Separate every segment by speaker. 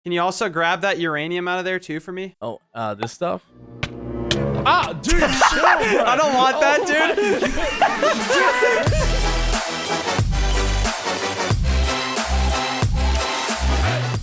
Speaker 1: Can you also grab that uranium out of there too for me?
Speaker 2: Oh, this stuff?
Speaker 3: Ah, dude, chill, bro.
Speaker 1: I don't want that, dude.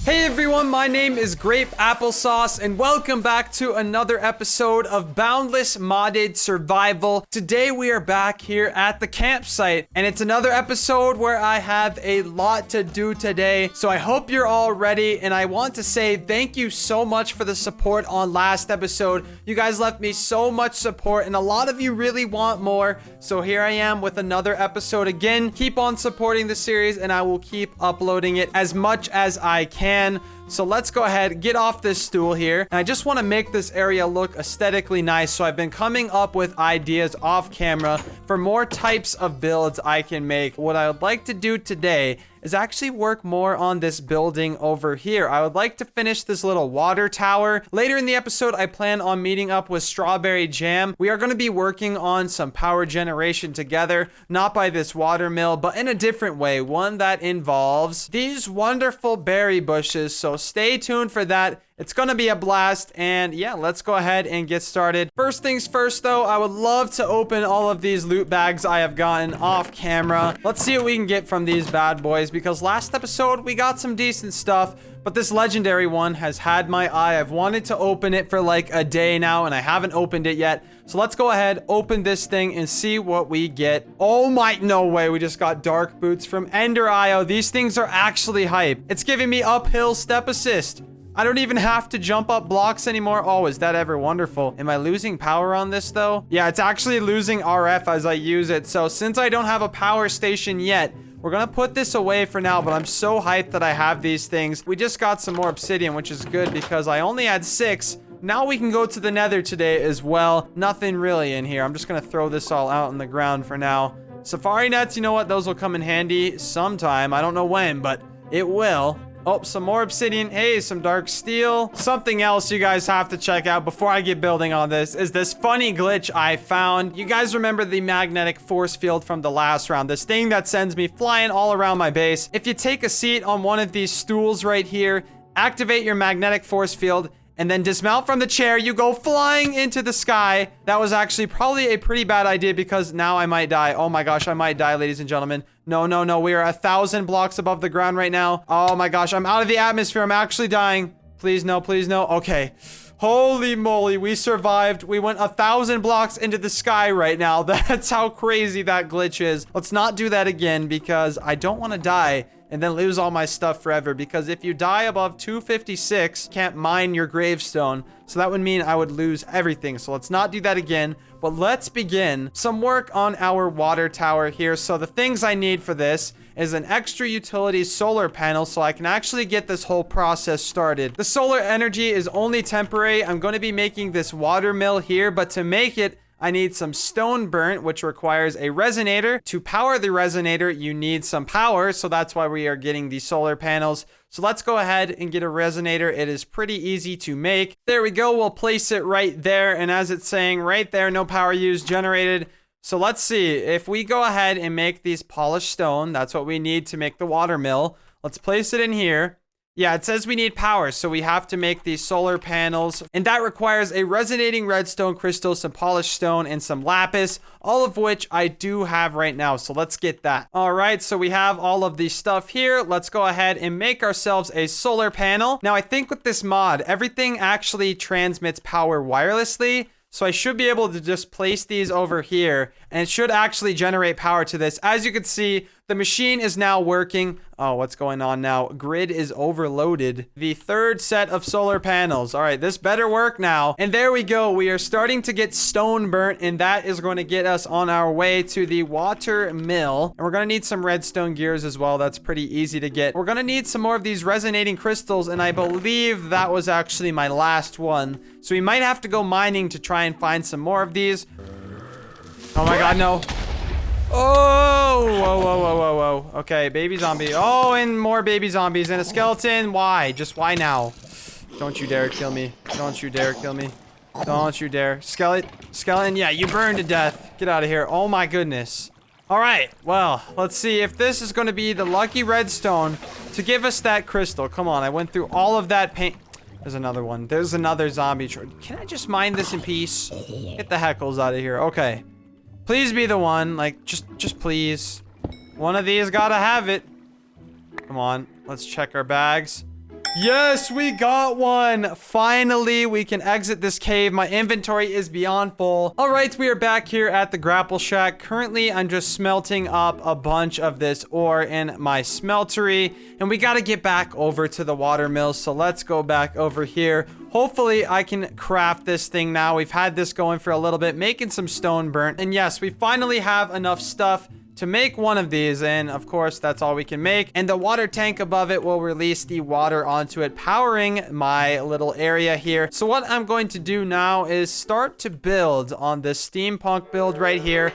Speaker 1: Hey everyone, my name is Grapeapplesauce and welcome back to another episode of Boundless Modded Survival. Today we are back here at the campsite and it's another episode where I have a lot to do today. So I hope you're all ready and I want to say thank you so much for the support on last episode. You guys left me so much support and a lot of you really want more. So here I am with another episode again. Keep on supporting the series and I will keep uploading it as much as I can. So let's go ahead, get off this stool here. And I just want to make this area look aesthetically nice. So I've been coming up with ideas off camera for more types of builds I can make. What I would like to do today is actually work more on this building over here. I would like to finish this little water tower. Later in the episode, I plan on meeting up with StrauberryJam. We are going to be working on some power generation together, not by this watermill, but in a different way, one that involves these wonderful berry bushes. So stay tuned for that. It's gonna be a blast, and yeah, let's go ahead and get started. First things first, though, I would love to open all of these loot bags I have gotten off camera. Let's see what we can get from these bad boys, because last episode, we got some decent stuff, but this legendary one has had my eye. I've wanted to open it for like a day now, and I haven't opened it yet. So let's go ahead, open this thing, and see what we get. Oh my, no way, we just got dark boots from Ender IO. These things are actually hype. It's giving me uphill step assist. I don't even have to jump up blocks anymore. Oh, is that ever wonderful? Am I losing power on this though? Yeah, it's actually losing RF as I use it. So since I don't have a power station yet, we're gonna put this away for now, but I'm so hyped that I have these things. We just got some more obsidian, which is good because I only had 6. Now we can go to the Nether today as well. Nothing really in here. I'm just gonna throw this all out on the ground for now. Safari nets, you know what? Those will come in handy sometime. I don't know when, but it will. Oh, some more obsidian. Hey, some dark steel. Something else you guys have to check out before I get building on this is this funny glitch I found. You guys remember the magnetic force field from the last round? This thing that sends me flying all around my base. If you take a seat on one of these stools right here, activate your magnetic force field, and then dismount from the chair, you go flying into the sky. That was actually probably a pretty bad idea because now I might die. Oh my gosh, I might die, ladies and gentlemen. No, no, no, we are 1,000 blocks above the ground right now. Oh my gosh, I'm out of the atmosphere. I'm actually dying. Please no, please no. Okay. Holy moly, we survived. We went 1,000 blocks into the sky right now. That's how crazy that glitch is. Let's not do that again because I don't want to die and then lose all my stuff forever, because if you die above 256, can't mine your gravestone. So that would mean I would lose everything. So let's not do that again, but let's begin some work on our water tower here. So the things I need for this is an extra utility solar panel so I can actually get this whole process started. The solar energy is only temporary. I'm going to be making this water mill here, but to make it, I need some stone burnt, which requires a resonator. To power the resonator, you need some power, so that's why we are getting the solar panels. So let's go ahead and get a resonator. It is pretty easy to make. There we go. We'll place it right there, and as it's saying right there, no power used generated. So let's see. If we go ahead and make these polished stone, that's what we need to make the water mill. Let's place it in here. Yeah, it says we need power, so we have to make these solar panels, and that requires a resonating redstone crystal, some polished stone, and some lapis, all of which I do have right now, so let's get that. All right, so we have all of the stuff here. Let's go ahead and make ourselves a solar panel. Now, I think with this mod, everything actually transmits power wirelessly, so I should be able to just place these over here, and it should actually generate power to this. As you can see, the machine is now working. Oh, what's going on now? Grid is overloaded. The third set of solar panels. All right, this better work now. And there we go. We are starting to get stone burnt, and that is going to get us on our way to the water mill. And we're going to need some redstone gears as well. That's pretty easy to get. We're going to need some more of these resonating crystals, and I believe that was actually my last one. So we might have to go mining to try and find some more of these. Oh my god, no. Oh, whoa, whoa, whoa, whoa, whoa. Okay, baby zombie. Oh, and more baby zombies and a skeleton. Why? Just why now? Don't you dare kill me. Don't you dare kill me. Don't you dare. Skeleton, yeah, you burn to death. Get out of here. Oh my goodness. All right, well, let's see if this is going to be the lucky redstone to give us that crystal. Come on, I went through all of that paint. There's another one. There's another zombie. Can I just mine this in peace? Get the heckles out of here. Okay. Please be the one. Like, just please. One of these gotta have it. Come on, let's check our bags. Yes, we got one. Finally, we can exit this cave. My inventory is beyond full. All right, we are back here at the grapple shack. Currently, I'm just smelting up a bunch of this ore in my smeltery, and we got to get back over to the watermill. So let's go back over here. Hopefully, I can craft this thing now. We've had this going for a little bit, making some stone burnt. And yes, we finally have enough stuff to make one of these, and of course that's all we can make. And the water tank above it will release the water onto it, powering my little area here. So what I'm going to do now is start to build on this steampunk build right here.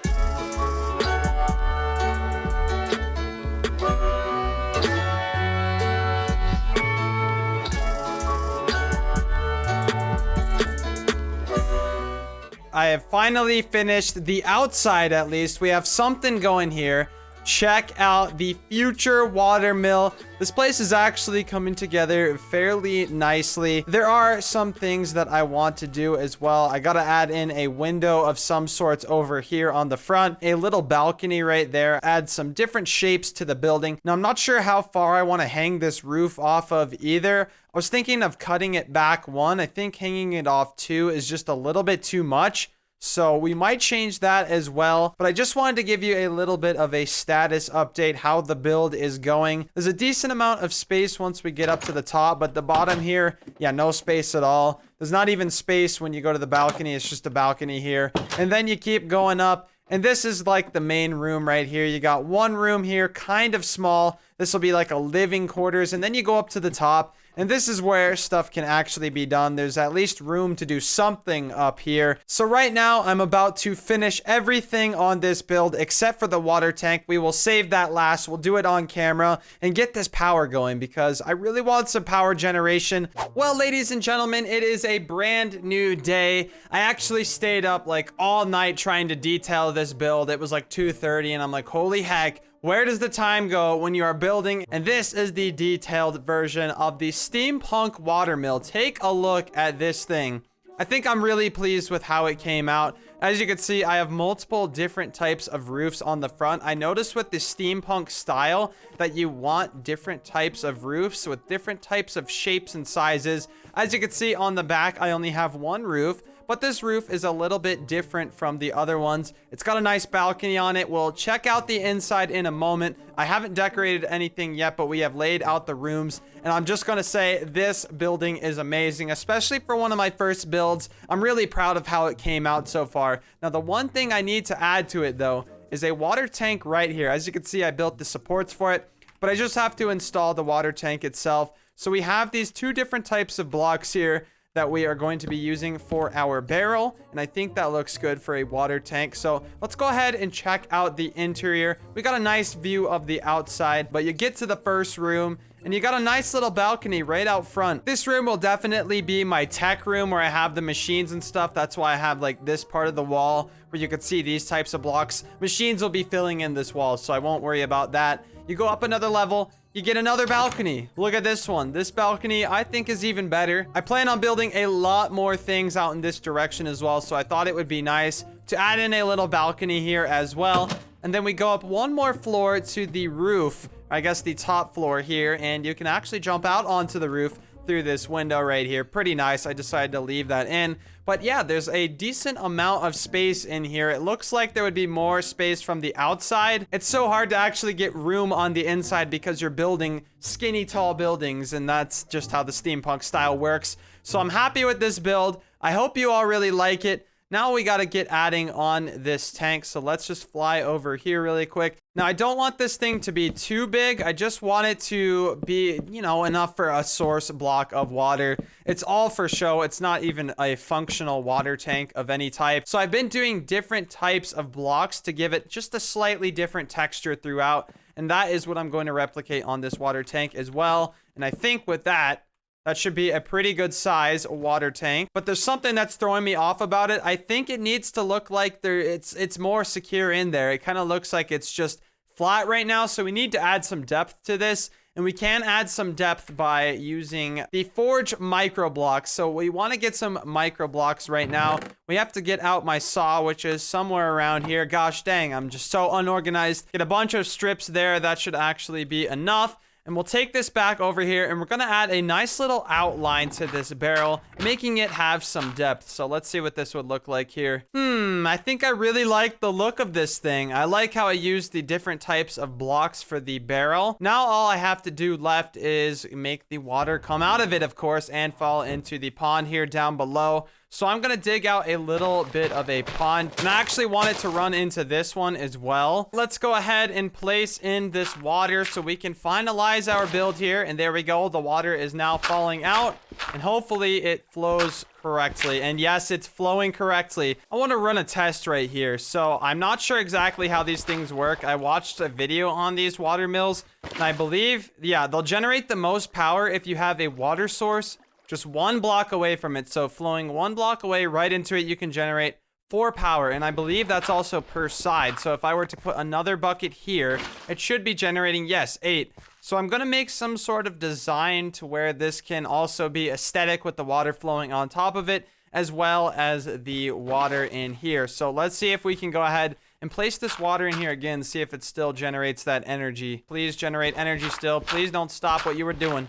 Speaker 1: I have finally finished the outside, at least. We have something going here. Check out the future watermill. This place is actually coming together fairly nicely. There are some things that I want to do as well. I gotta add in a window of some sorts over here on the front. A little balcony right there. Add some different shapes to the building. Now, I'm not sure how far I want to hang this roof off of either. I was thinking of cutting it back one. I think hanging it off two is just a little bit too much. So we might change that as well. But I just wanted to give you a little bit of a status update, how the build is going. There's a decent amount of space once we get up to the top, but the bottom here, yeah, no space at all. There's not even space when you go to the balcony. It's just a balcony here. And then you keep going up. And this is like the main room right here. You got one room here, kind of small. This will be like a living quarters. And then you go up to the top. And this is where stuff can actually be done. There's at least room to do something up here. So right now, I'm about to finish everything on this build except for the water tank. We will save that last. We'll do it on camera and get this power going because I really want some power generation. Well, ladies and gentlemen, it is a brand new day. I actually stayed up like all night trying to detail this build. It was like 2:30 and I'm like, holy heck. Where does the time go when you are building? And this is the detailed version of the steampunk watermill. Take a look at this thing. I think I'm really pleased with how it came out. As you can see, I have multiple different types of roofs on the front. I noticed with the steampunk style that you want different types of roofs with different types of shapes and sizes. As you can see on the back, I only have one roof. But this roof is a little bit different from the other ones. It's got a nice balcony on it. We'll check out the inside in a moment. I haven't decorated anything yet, but we have laid out the rooms. And I'm just going to say this building is amazing, especially for one of my first builds. I'm really proud of how it came out so far. Now, the one thing I need to add to it, though, is a water tank right here. As you can see, I built the supports for it, but I just have to install the water tank itself. So we have these two different types of blocks here that we are going to be using for our barrel, and I think that looks good for a water tank. So let's go ahead and check out the interior. We got a nice view of the outside, but you get to the first room and you got a nice little balcony right out front. This room will definitely be my tech room where I have the machines and stuff. That's why I have like this part of the wall where you can see these types of blocks. Machines will be filling in this wall, so I won't worry about that. You go up another level, you get another balcony. Look at this one. This balcony, I think, is even better. I plan on building a lot more things out in this direction as well, so I thought it would be nice to add in a little balcony here as well. And then we go up one more floor to the roof, I guess the top floor here, and you can actually jump out onto the roof through this window right here. Pretty nice. I decided to leave that in. But yeah, there's a decent amount of space in here. It looks like there would be more space from the outside. It's so hard to actually get room on the inside because you're building skinny tall buildings, and that's just how the steampunk style works. So I'm happy with this build. I hope you all really like it. Now we got to get adding on this tank. So let's just fly over here really quick. Now, I don't want this thing to be too big. I just want it to be, you know, enough for a source block of water. It's all for show. It's not even a functional water tank of any type. So I've been doing different types of blocks to give it just a slightly different texture throughout. And that is what I'm going to replicate on this water tank as well. And I think with that, That should be a pretty good size water tank. But there's something that's throwing me off about it. I think it needs to look like it's more secure in there. It kind of looks like it's just flat right now. So we need to add some depth to this. And we can add some depth by using the forge micro blocks. So we want to get some micro blocks right now. We have to get out my saw, which is somewhere around here. Gosh dang, I'm just so unorganized. Get a bunch of strips there. That should actually be enough. And we'll take this back over here, and we're going to add a nice little outline to this barrel, making it have some depth. So let's see what this would look like here. I think I really like the look of this thing. I like how I used the different types of blocks for the barrel. Now all I have to do left is make the water come out of it, of course, and fall into the pond here down below. So I'm going to dig out a little bit of a pond, and I actually wanted to run into this one as well. Let's go ahead and place in this water so we can finalize our build here. And there we go. The water is now falling out, and hopefully it flows correctly. And yes, it's flowing correctly. I want to run a test right here. So I'm not sure exactly how these things work. I watched a video on these water mills, and I believe, yeah, they'll generate the most power if you have a water source just one block away from it. So flowing one block away right into it, you can generate 4 power. And I believe that's also per side. So if I were to put another bucket here, it should be generating, yes, 8. So I'm going to make some sort of design to where this can also be aesthetic with the water flowing on top of it, as well as the water in here. So let's see if we can go ahead and place this water in here again, see if it still generates that energy. Please generate energy still. Please don't stop what you were doing.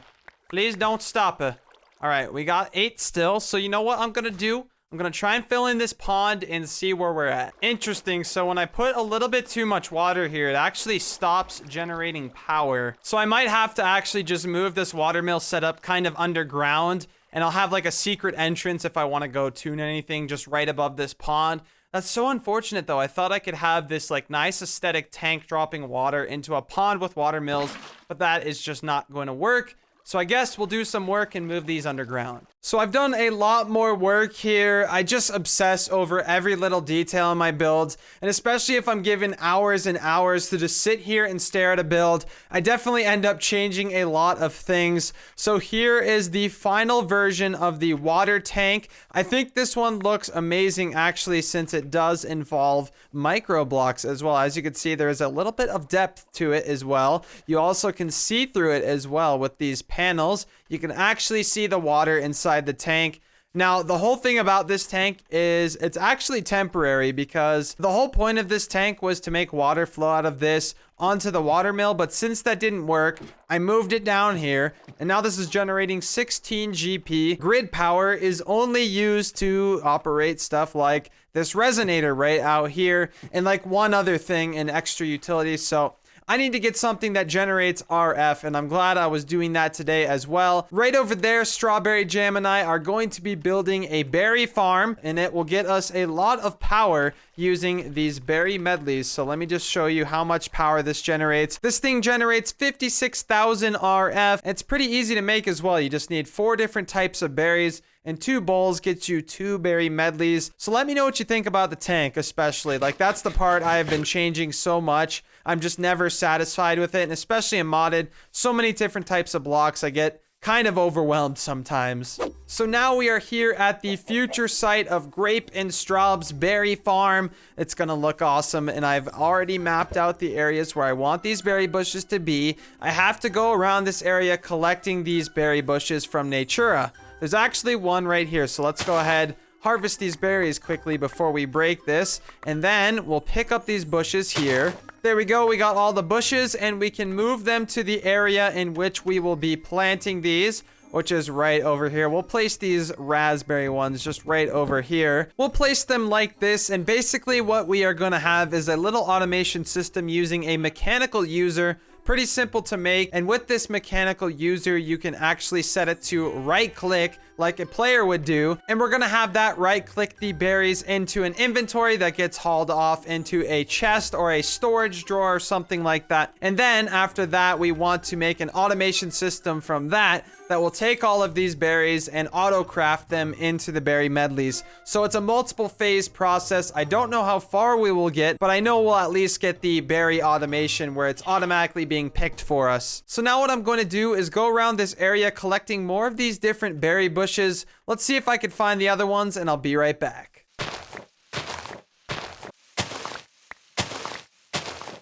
Speaker 1: Please don't stop it. All right, we got 8 still. So you know what I'm going to do? I'm going to try and fill in this pond and see where we're at. Interesting. So when I put a little bit too much water here, it actually stops generating power. So I might have to actually just move this watermill setup kind of underground. And I'll have like a secret entrance if I want to go tune anything just right above this pond. That's so unfortunate though. I thought I could have this like nice aesthetic tank dropping water into a pond with watermills. But that is just not going to work. So I guess we'll do some work and move these underground. So I've done a lot more work here. I just obsess over every little detail in my builds. And especially if I'm given hours and hours to just sit here and stare at a build, I definitely end up changing a lot of things. So here is the final version of the water tank. I think this one looks amazing actually, since it does involve micro blocks as well. As you can see, there is a little bit of depth to it as well. You also can see through it as well with these panels. You can actually see the water inside the tank. Now, the whole thing about this tank is it's actually temporary, because the whole point of this tank was to make water flow out of this onto the watermill. But since that didn't work, I moved it down here, and now this is generating 16 GP. Grid power is only used to operate stuff like this resonator right out here, and like one other thing in extra utilities. So I need to get something that generates RF, and I'm glad I was doing that today as well. Right over there, StrauberryJam and I are going to be building a berry farm, and it will get us a lot of power using these berry medleys. So let me just show you how much power this generates. This thing generates 56,000 RF. It's pretty easy to make as well. You just need 4 different types of berries, and 2 bowls gets you 2 berry medleys. So let me know what you think about the tank, especially. Like, that's the part I have been changing so much. I'm just never satisfied with it, and especially in modded, so many different types of blocks, I get kind of overwhelmed sometimes. So now we are here at the future site of Grape and Straub's berry farm. It's gonna look awesome, and I've already mapped out the areas where I want these berry bushes to be. I have to go around this area collecting these berry bushes from Natura. There's actually one right here, so let's go ahead, harvest these berries quickly before we break this, and then we'll pick up these bushes here. There we go, we got all the bushes, and we can move them to the area in which we will be planting these, which is right over here. We'll place these raspberry ones just right over here. We'll place them like this, and basically what we are gonna have is a little automation system using a mechanical user. Pretty simple to make, and with this mechanical user, you can actually set it to right click like a player would do, and we're gonna have that right click the berries into an inventory that gets hauled off into a chest or a storage drawer or something like that. And then after that, we want to make an automation system from that that will take all of these berries and auto craft them into the berry medleys. So it's a multiple phase process. I don't know how far we will get, but I know we'll at least get the berry automation where it's automatically being picked for us. So now what I'm going to do is go around this area collecting more of these different berry bushes. Let's see if I can find the other ones, and I'll be right back.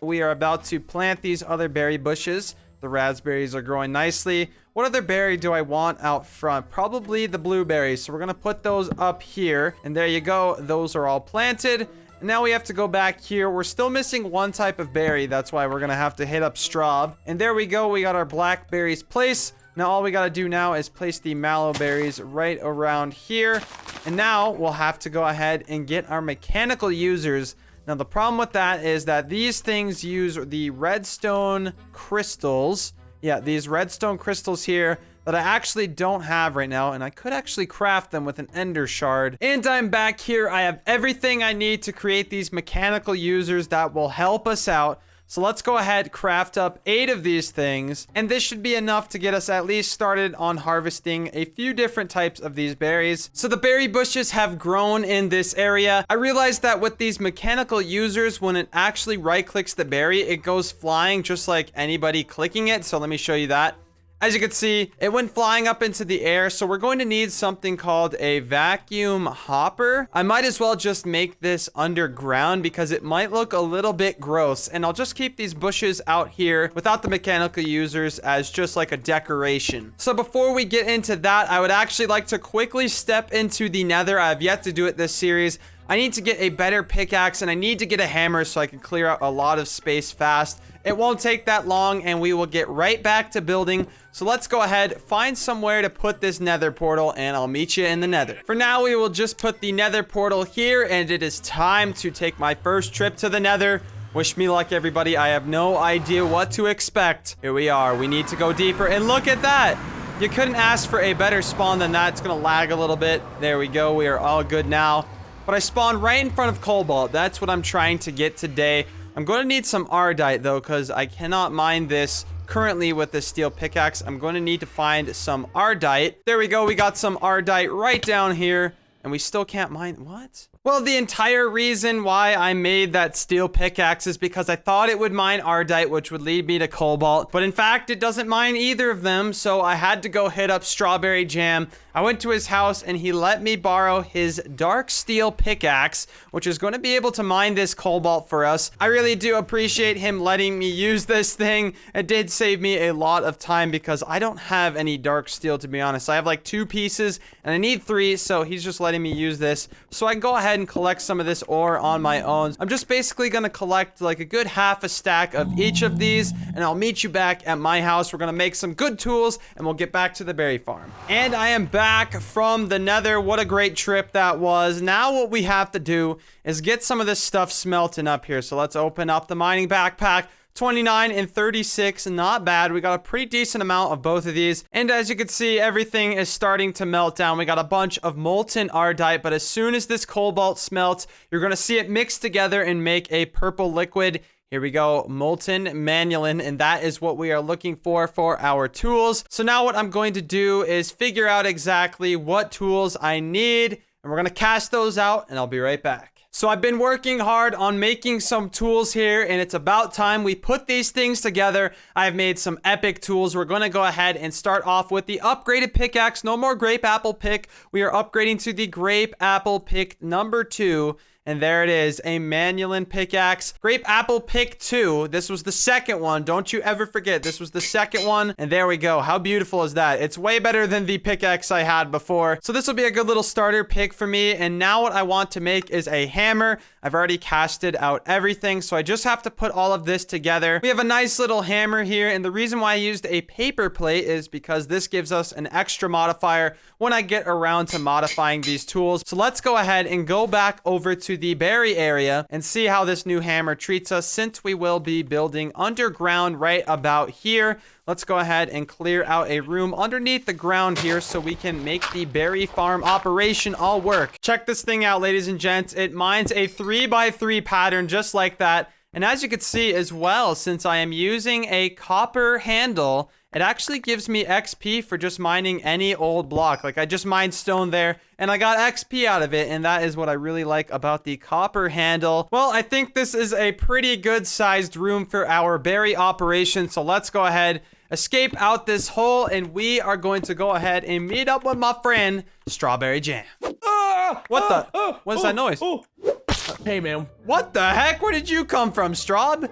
Speaker 1: We are about to plant these other berry bushes. The raspberries are growing nicely. What other berry do I want out front? Probably the blueberries. So we're going to put those up here. And there you go. Those are all planted. And now we have to go back here. We're still missing one type of berry. That's why we're going to have to hit up straw. And there we go. We got our blackberries placed. Now all we got to do now is place the mallow berries right around here. And now we'll have to go ahead and get our mechanical users. Now, the problem with that is that these things use the redstone crystals. Yeah, these redstone crystals here that I actually don't have right now. And I could actually craft them with an ender shard. And I'm back here. I have everything I need to create these mechanical users that will help us out. So let's go ahead, craft up 8 of these things. And this should be enough to get us at least started on harvesting a few different types of these berries. So the berry bushes have grown in this area. I realized that with these mechanical users, when it actually right clicks the berry, it goes flying just like anybody clicking it. So let me show you that. As you can see, it went flying up into the air, so we're going to need something called a vacuum hopper. I might as well just make this underground because it might look a little bit gross, and I'll just keep these bushes out here without the mechanical users as just like a decoration. So before we get into that, I would actually like to quickly step into the Nether. I have yet to do it this series. I need to get a better pickaxe, and I need to get a hammer so I can clear out a lot of space fast. It won't take that long, and we will get right back to building. So let's go ahead, find somewhere to put this nether portal, and I'll meet you in the nether. For now, we will just put the nether portal here, and it is time to take my first trip to the nether. Wish me luck, everybody. I have no idea what to expect. Here we are. We need to go deeper, and look at that. You couldn't ask for a better spawn than that. It's going to lag a little bit. There we go. We are all good now. But I spawned right in front of cobalt. That's what I'm trying to get today. I'm going to need some ardite, though, because I cannot mine this currently with this steel pickaxe. I'm going to need to find some ardite. There we go. We got some ardite right down here, and we still can't mine. What? Well, the entire reason why I made that steel pickaxe is because I thought it would mine ardite, which would lead me to cobalt. But in fact, it doesn't mine either of them, so I had to go hit up StrauberryJam. I went to his house, and he let me borrow his dark steel pickaxe, which is going to be able to mine this cobalt for us. I really do appreciate him letting me use this thing. It did save me a lot of time because I don't have any dark steel, to be honest. I have like 2 pieces, and I need 3, so he's just letting me use this. So I can go ahead and collect some of this ore on my own. I'm just basically going to collect like a good half a stack of each of these, and I'll meet you back at my house. We're going to make some good tools, and we'll get back to the berry farm. And I am back from the nether. What a great trip that was. Now what we have to do is get some of this stuff smelting up here. So let's open up the mining backpack. 29 and 36, not bad. We got a pretty decent amount of both of these. And as you can see, everything is starting to melt down. We got a bunch of molten ardite, but as soon as this cobalt smelts, you're going to see it mix together and make a purple liquid. Here we go, molten manulin, and that is what we are looking for our tools. So now what I'm going to do is figure out exactly what tools I need, and we're going to cast those out, and I'll be right back. So I've been working hard on making some tools here, and it's about time we put these things together. I've made some epic tools. We're going to go ahead and start off with the upgraded pickaxe. No more grape apple pick. We are upgrading to the grape apple pick number 2. And there it is, a manulin pickaxe. Grape apple pick 2. This was the second one. Don't you ever forget, this was the second one. And there we go. How beautiful is that? It's way better than the pickaxe I had before. So this will be a good little starter pick for me. And now what I want to make is a hammer. I've already casted out everything, so I just have to put all of this together. We have a nice little hammer here, and the reason why I used a paper plate is because this gives us an extra modifier when I get around to modifying these tools. So let's go ahead and go back over to the berry area and see how this new hammer treats us, since we will be building underground right about here. Let's go ahead and clear out a room underneath the ground here so we can make the berry farm operation all work. Check this thing out, ladies and gents. It mines a 3x3 pattern just like that. And as you can see as well, since I am using a copper handle, it actually gives me XP for just mining any old block. Like I just mined stone there and I got XP out of it. And that is what I really like about the copper handle. Well, I think this is a pretty good sized room for our berry operation. So let's go ahead, escape out this hole, and we are going to go ahead and meet up with my friend, StrauberryJam. What the? What's that noise?
Speaker 3: Hey, man.
Speaker 1: What the heck? Where did you come from, Straub?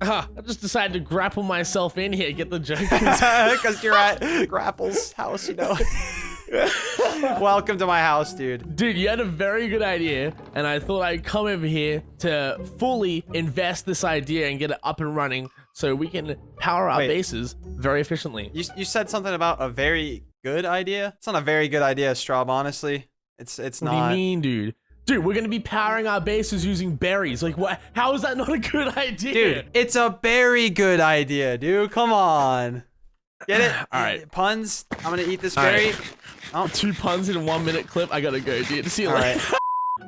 Speaker 3: I just decided to grapple myself in here, get the joke.
Speaker 1: Because you're at Grapple's house, you know. Welcome to my house, dude.
Speaker 3: Dude, you had a very good idea, and I thought I'd come over here to fully invest this idea and get it up and running so we can power our bases very efficiently.
Speaker 1: You said something about a very good idea? It's not a very good idea, Straub, honestly. It's not.
Speaker 3: What do you mean, dude? Dude, we're gonna be powering our bases using berries. Like, what? How is that not a good idea?
Speaker 1: Dude, it's a very good idea, dude. Come on. Get it?
Speaker 3: All right.
Speaker 1: Puns. I'm gonna eat this berry.
Speaker 3: Right. Oh. 2 puns in a 1 minute clip. I gotta go, dude. See you
Speaker 1: All
Speaker 3: later.
Speaker 1: right.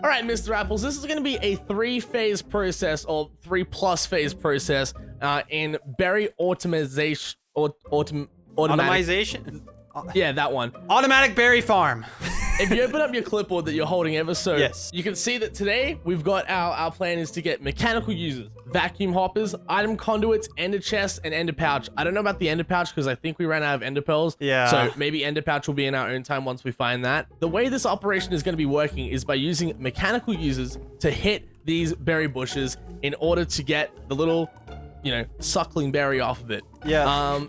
Speaker 3: All right, Mr. Apples, this is gonna be a 3-phase process, or 3+ phase process in berry automation.
Speaker 1: Automation?
Speaker 3: Yeah, that one.
Speaker 1: Automatic berry farm.
Speaker 3: If you open up your clipboard that you're holding ever so,
Speaker 1: yes,
Speaker 3: you can see that today we've got our plan is to get mechanical users, vacuum hoppers, item conduits, ender chests, and ender pouch. I don't know about the ender pouch because I think we ran out of ender pearls.
Speaker 1: Yeah.
Speaker 3: So maybe ender pouch will be in our own time once we find that. The way this operation is going to be working is by using mechanical users to hit these berry bushes in order to get the little, you know, suckling berry off of it.
Speaker 1: Yeah.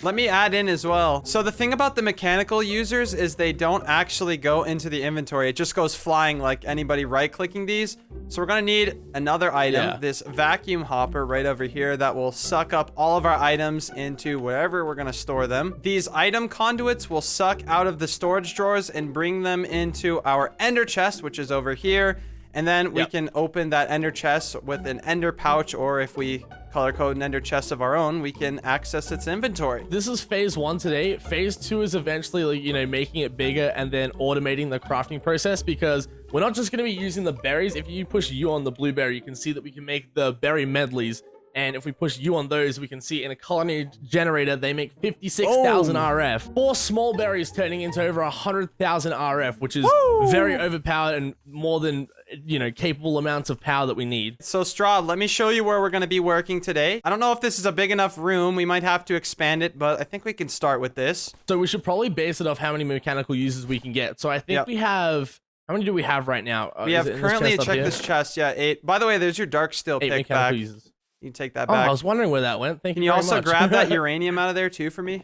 Speaker 1: Let me add in as well. So the thing about the mechanical users is they don't actually go into the inventory. It just goes flying like anybody right-clicking these. So we're gonna need another item, this vacuum hopper right over here that will suck up all of our items into wherever we're gonna store them. These item conduits will suck out of the storage drawers and bring them into our ender chest, which is over here. And then we can open that ender chest with an ender pouch, or if we color code an ender chest of our own, we can access its inventory.
Speaker 3: This is phase 1 today. Phase 2 is eventually, like, you know, making it bigger and then automating the crafting process, because we're not just going to be using the berries. If you push U on the blueberry, you can see that we can make the berry medleys. And if we push U on those, we can see in a colony generator, they make 56,000 RF. 4 small berries turning into over 100,000 RF, which is very overpowered and more than, you know, capable amounts of power that we need.
Speaker 1: So Straub, let me show you where we're going to be working today. I don't know if this is a big enough room. We might have to expand it, but I think we can start with this.
Speaker 3: So we should probably base it off how many mechanical users we can get. So I think we have... How many do we have right now?
Speaker 1: We have currently, check this chest, 8. By the way, there's your dark steel pick back.
Speaker 3: Users.
Speaker 1: You can take that back.
Speaker 3: I was wondering where that went. Thank you very much.
Speaker 1: Can you also grab that uranium out of there too for me?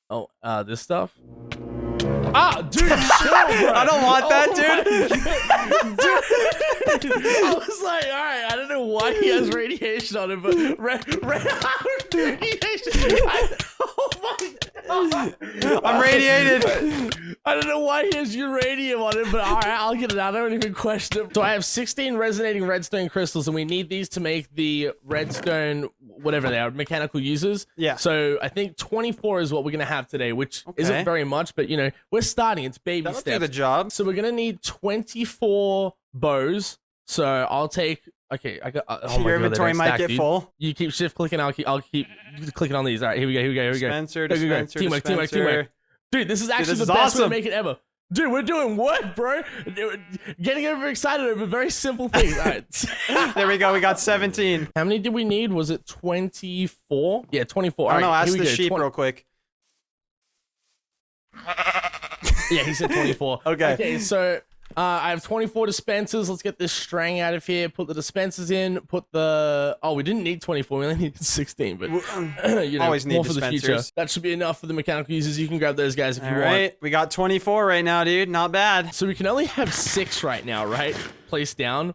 Speaker 3: Oh, this stuff? Ah, dude, chill, bro.
Speaker 1: I don't want that,
Speaker 3: dude. I was like, all right, I don't know why he has radiation on him, but radiation. Oh my God.
Speaker 1: I'm radiated.
Speaker 3: I don't know why he has uranium on it, but all right, I'll get it out. I don't even question it. So I have 16 resonating redstone crystals, and we need these to make the redstone, whatever they are, mechanical users.
Speaker 1: Yeah.
Speaker 3: So I think 24 is what we're gonna have today, which isn't very much, but you know, we're starting. It's baby steps.
Speaker 1: That'll do the job.
Speaker 3: So we're gonna need 24 bows. So I'll take. Okay, I got. Oh my
Speaker 1: Your
Speaker 3: God,
Speaker 1: inventory might get full.
Speaker 3: You keep shift clicking. I'll keep clicking on these. All right, here we go.
Speaker 1: Dispenser.
Speaker 3: Teamwork. Dude, this is actually the best way to make it ever. Dude, we're doing work, bro. Getting overexcited over very simple things. All right.
Speaker 1: There we go. We got 17.
Speaker 3: How many did we need? Was it 24? Yeah, 24.
Speaker 1: I don't know. Ask the sheep real quick.
Speaker 3: Yeah, he said 24. Okay, so I have 24 dispensers. Let's get this string out of here. Put the dispensers in. Put the... Oh, we didn't need 24. We only needed 16, but you know,
Speaker 1: always need
Speaker 3: more for
Speaker 1: dispensers.
Speaker 3: the future. That should be enough for the mechanical users. You can grab those guys if you want.
Speaker 1: All right, we got 24 right now, dude. Not bad.
Speaker 3: So we can only have 6 right now, right? Placed down.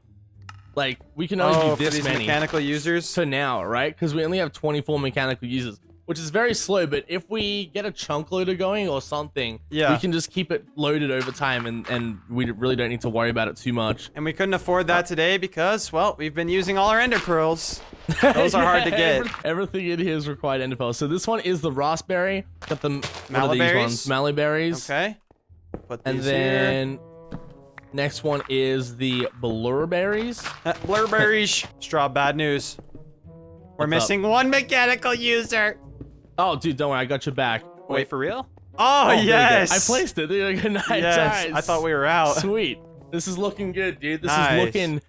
Speaker 3: Like, we can only do this
Speaker 1: for these
Speaker 3: many
Speaker 1: mechanical users
Speaker 3: for now, right? Because we only have 24 mechanical users, which is very slow. But if we get a chunk loader going or something, we can just keep it loaded over time, and we really don't need to worry about it too much.
Speaker 1: And we couldn't afford that today because, well, we've been using all our ender pearls. Those are hard to get.
Speaker 3: Everything in here is required ender pearls. So this one is the raspberry. Got the
Speaker 1: mallow berries.
Speaker 3: Mallow berries.
Speaker 1: Okay. Put these
Speaker 3: and then
Speaker 1: here.
Speaker 3: Next one is the blurberries.
Speaker 1: Blurberries. Straw, bad news. We're
Speaker 3: What's
Speaker 1: missing one mechanical user.
Speaker 3: Oh, dude, don't worry, I got your back.
Speaker 1: Wait, for real? Oh,
Speaker 3: there you go.
Speaker 1: yes.
Speaker 3: I placed it. Dude. Nice.
Speaker 1: Yes, I thought we were out.
Speaker 3: Sweet. This is looking good, dude. This
Speaker 1: Nice.
Speaker 3: is looking.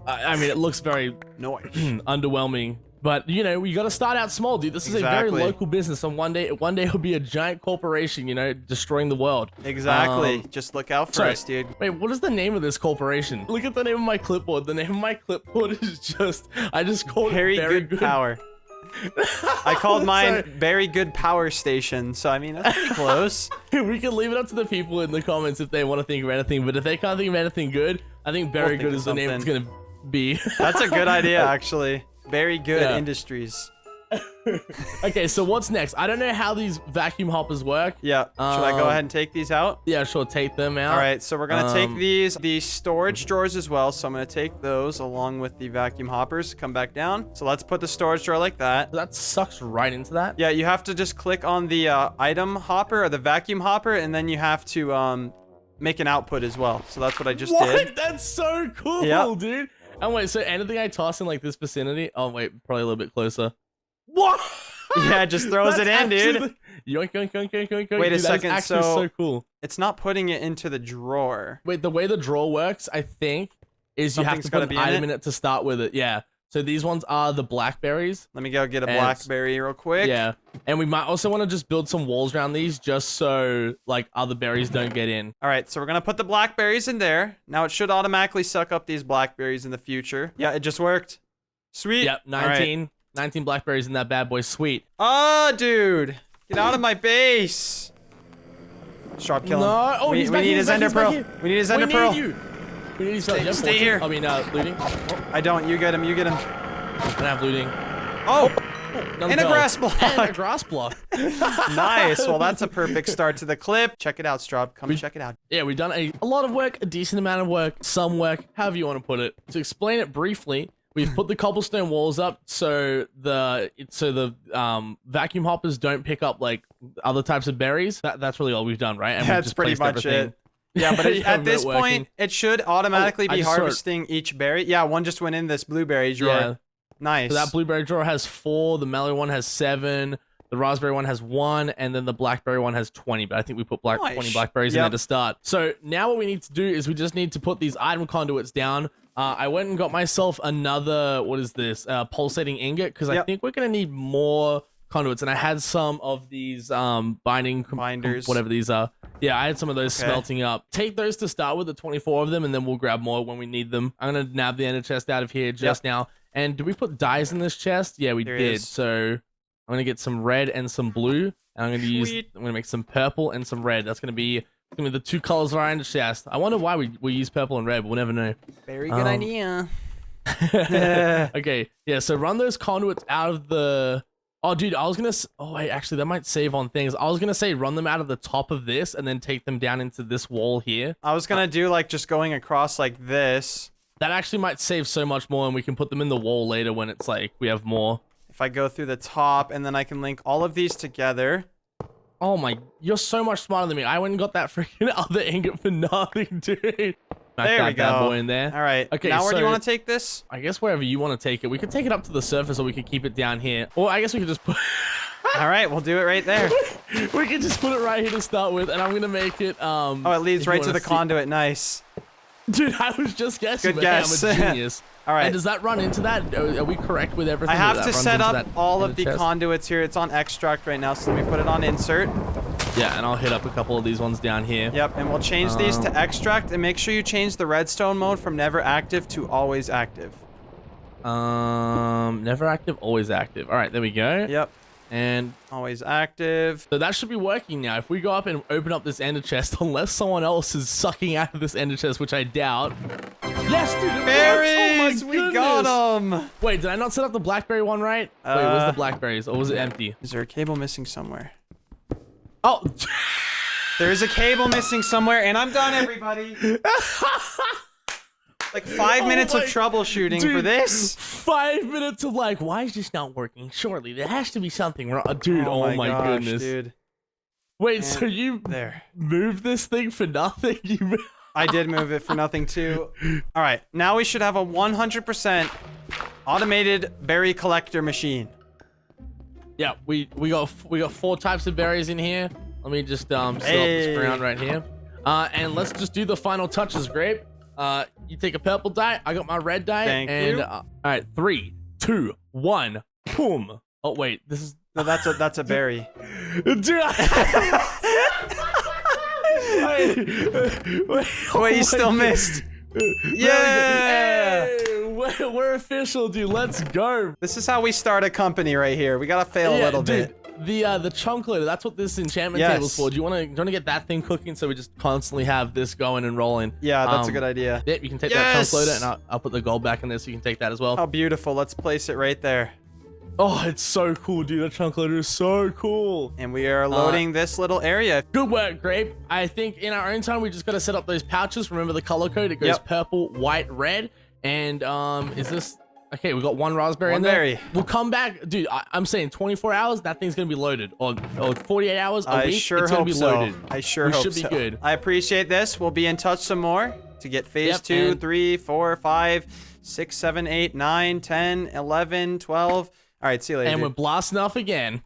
Speaker 3: I mean, it looks very
Speaker 1: Noise.
Speaker 3: underwhelming. But you know, you got to start out small, dude. This is a very local business, and one day it'll be a giant corporation, you know, destroying the world.
Speaker 1: Exactly. Just look out for us, dude.
Speaker 3: Wait, what is the name of this corporation? Look at the name of my clipboard. The name of my clipboard is just, I just called it
Speaker 1: Very good power. I called mine Very Good Power Station, so I mean, that's pretty close.
Speaker 3: We can leave it up to the people in the comments if they want to think of anything, but if they can't think of anything good, I think Very Good is the name it's gonna be.
Speaker 1: That's a good idea, actually. Very Good Industries.
Speaker 3: Okay, so what's next? I don't know how these vacuum hoppers work.
Speaker 1: Yeah. Should I go ahead and take these out?
Speaker 3: Yeah, sure. Take them out.
Speaker 1: All right, so we're gonna take the storage drawers as well. So I'm gonna take those along with the vacuum hoppers. Come back down. So let's put the storage drawer like that.
Speaker 3: That sucks right into that.
Speaker 1: Yeah, you have to just click on the item hopper or the vacuum hopper, and then you have to make an output as well. So that's what I just did.
Speaker 3: That's so cool, dude. And wait, so anything I toss in like this vicinity? Oh wait, probably a little bit closer. What?
Speaker 1: Yeah, it just throws it in, dude.
Speaker 3: Yoink, yoink, yoink, yoink, yoink, yoink.
Speaker 1: Wait a
Speaker 3: Dude,
Speaker 1: second,
Speaker 3: that's actually so cool.
Speaker 1: It's not putting it into the drawer.
Speaker 3: Wait, the way the drawer works, I think, is you have to put an item in it to start with it. Yeah. So these ones are the blackberries.
Speaker 1: Let me go get a blackberry real quick.
Speaker 3: Yeah. And we might also want to just build some walls around these just so like other berries don't get in.
Speaker 1: All right, so we're going to put the blackberries in there. Now it should automatically suck up these blackberries in the future. Yeah, it just worked. Sweet.
Speaker 3: Yep, 19 blackberries in that bad boy. Sweet.
Speaker 1: Oh, dude. Get out of my base. Straub, kill him.
Speaker 3: No. Oh,
Speaker 1: we need his ender pearl. We need his ender pearl.
Speaker 3: We need
Speaker 1: Stay here.
Speaker 3: I mean, looting.
Speaker 1: I don't. You get him. You get him.
Speaker 3: I don't have looting.
Speaker 1: Oh. And a grass block.
Speaker 3: And a grass block.
Speaker 1: Nice. Well, that's a perfect start to the clip. Check it out, Straub. Come check it out.
Speaker 3: Yeah, we've done a lot of work, a decent amount of work, some work, however you want to put it. To explain it briefly, we've put the cobblestone walls up so the vacuum hoppers don't pick up like other types of berries. That's really all we've done, right? And
Speaker 1: that's pretty much it. Yeah, but at this point, it should automatically be harvesting each berry. Yeah, one just went in this blueberry drawer. Yeah. Nice.
Speaker 3: So that blueberry drawer has 4, the melon one has 7, the raspberry one has 1, and then the blackberry one has 20. But I think we put 20 blackberries in there to start. So now what we need to do is we just need to put these item conduits down. I went and got myself another, what is this, pulsating ingot, because I think we're going to need more conduits. And I had some of these binders, whatever these are. Yeah, I had some of those smelting up. Take those to start with, the 24 of them, and then we'll grab more when we need them. I'm going to nab the ender chest out of here just now. And did we put dyes in this chest? Yeah, we did. So I'm going to get some red and some blue. And I'm going to make some purple and some red. That's going to be the 2 colors of our ender chest. I wonder why we use purple and red, but we'll never know.
Speaker 1: Very good idea.
Speaker 3: Okay, yeah, so run those conduits out of the... Oh, dude, I was going to... Oh, wait, actually, that might save on things. I was going to say run them out of the top of this and then take them down into this wall here.
Speaker 1: I was going to do, like, just going across like this.
Speaker 3: That actually might save so much more, and we can put them in the wall later when it's, like, we have more.
Speaker 1: If I go through the top, and then I can link all of these together.
Speaker 3: Oh, my... You're so much smarter than me. I went and got that freaking other ingot for nothing, dude.
Speaker 1: There we go.
Speaker 3: Bad boy in there.
Speaker 1: All right. Okay. Now where do you want to take this?
Speaker 3: I guess wherever you want to take it. We could take it up to the surface, or we could keep it down here. Or I guess we could just put.
Speaker 1: All right, we'll do it right there.
Speaker 3: We can just put it right here to start with, and I'm gonna make it.
Speaker 1: Oh, it leads right to the conduit. Nice.
Speaker 3: Dude, I was just guessing.
Speaker 1: Good guess.
Speaker 3: I'm a genius.
Speaker 1: All right.
Speaker 3: And does that run into that? Are we correct with everything?
Speaker 1: I have to set up all of the conduits here. It's on extract right now, so let me put it on insert.
Speaker 3: Yeah, and I'll hit up a couple of these ones down here.
Speaker 1: Yep, and we'll change these to extract, and make sure you change the redstone mode from never active to always active.
Speaker 3: Never active, always active. All right, there we go.
Speaker 1: Yep.
Speaker 3: And
Speaker 1: always active.
Speaker 3: So that should be working now. If we go up and open up this ender chest, unless someone else is sucking out of this ender chest, which I doubt. Yes, dude, it
Speaker 1: berries!
Speaker 3: Works. Oh my goodness.
Speaker 1: We got them!
Speaker 3: Wait, did I not set up the blackberry one right? Wait, was the blackberries, or was it empty?
Speaker 1: Is there a cable missing somewhere?
Speaker 3: Oh!
Speaker 1: There's a cable missing somewhere, and I'm done, everybody! Like 5 minutes of troubleshooting for this?
Speaker 3: 5 minutes of like, why is this not working? Surely, there has to be something wrong. Dude, oh my goodness.
Speaker 1: Dude.
Speaker 3: Wait, so you moved this thing for nothing?
Speaker 1: I did move it for nothing too. All right, now we should have a 100% automated berry collector machine.
Speaker 3: Yeah, we got 4 types of berries in here. Let me just set up this ground right here. And let's just do the final touches, Grape. You take a purple dye. I got my red dye.
Speaker 1: Thank you.
Speaker 3: All right, 3, 2, 1, boom. Oh wait, this is
Speaker 1: No, that's a berry.
Speaker 3: Dude,
Speaker 1: Wait, you still missed. Yeah.
Speaker 3: Hey, we're official, dude. Let's go.
Speaker 1: This is how we start a company right here. We gotta fail a little bit.
Speaker 3: The chunk loader, that's what this enchantment table's for. Do you want to get that thing cooking so we just constantly have this going and rolling?
Speaker 1: Yeah, that's a good idea.
Speaker 3: Yeah, you can take that chunk loader, and I'll put the gold back in there so you can take that as well.
Speaker 1: How beautiful. Let's place it right there.
Speaker 3: Oh, it's so cool, dude. That chunk loader is so cool.
Speaker 1: And we are loading this little area.
Speaker 3: Good work, Grape. I think in our own time, we just got to set up those pouches. Remember the color code? It goes purple, white, red. And is this... Okay, we got 1 raspberry in there.
Speaker 1: Berry.
Speaker 3: We'll come back. Dude, I'm saying 24 hours, that thing's going to be loaded. Or 48 hours, a week,
Speaker 1: sure
Speaker 3: it's going to be loaded.
Speaker 1: I sure hope so.
Speaker 3: We should be good.
Speaker 1: I appreciate this. We'll be in touch some more to get phase 2, 3, 4, 5, 6, 7, 8, 9, 10, 11, 12... All right, see you later.
Speaker 3: And we're blasting off again.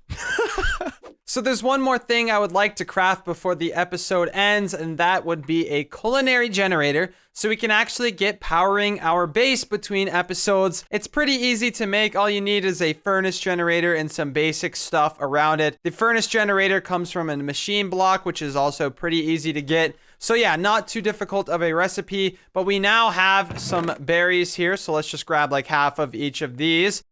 Speaker 1: So there's one more thing I would like to craft before the episode ends, and that would be a culinary generator, so we can actually get powering our base between episodes. It's pretty easy to make. All you need is a furnace generator and some basic stuff around it. The furnace generator comes from a machine block, which is also pretty easy to get. So yeah, not too difficult of a recipe, but we now have some berries here, so let's just grab like half of each of these.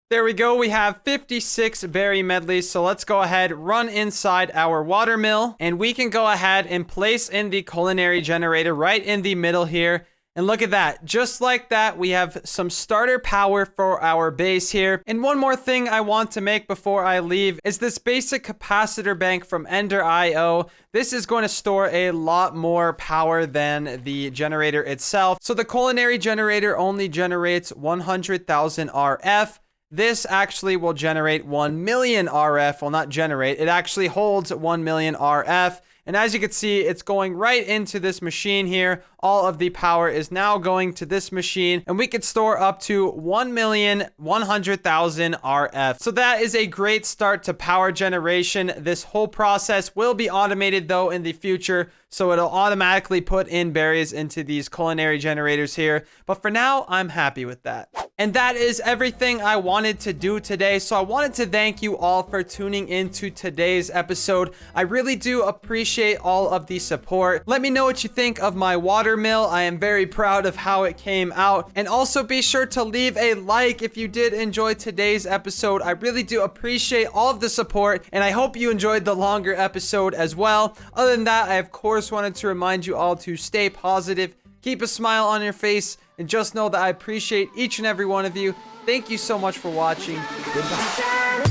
Speaker 1: There we go. We have 56 berry medleys. So let's go ahead, run inside our watermill, and we can go ahead and place in the culinary generator right in the middle here. And look at that. Just like that, we have some starter power for our base here. And one more thing I want to make before I leave is this basic capacitor bank from Ender.io. This is going to store a lot more power than the generator itself. So the culinary generator only generates 100,000 RF. This actually will generate 1 million RF. Well, not generate. It actually holds 1 million RF. And as you can see, it's going right into this machine here. All of the power is now going to this machine, and we could store up to 1,100,000 RF. So that is a great start to power generation. This whole process will be automated though in the future, so it'll automatically put in berries into these culinary generators here. But for now, I'm happy with that. And that is everything I wanted to do today. So I wanted to thank you all for tuning into today's episode. I really do appreciate all of the support. Let me know what you think of my watermill. I am very proud of how it came out. And also be sure to leave a like if you did enjoy today's episode. I really do appreciate all of the support, and I hope you enjoyed the longer episode as well. Other than that, I of course wanted to remind you all to stay positive, keep a smile on your face, and just know that I appreciate each and every one of you. Thank you so much for watching. Goodbye.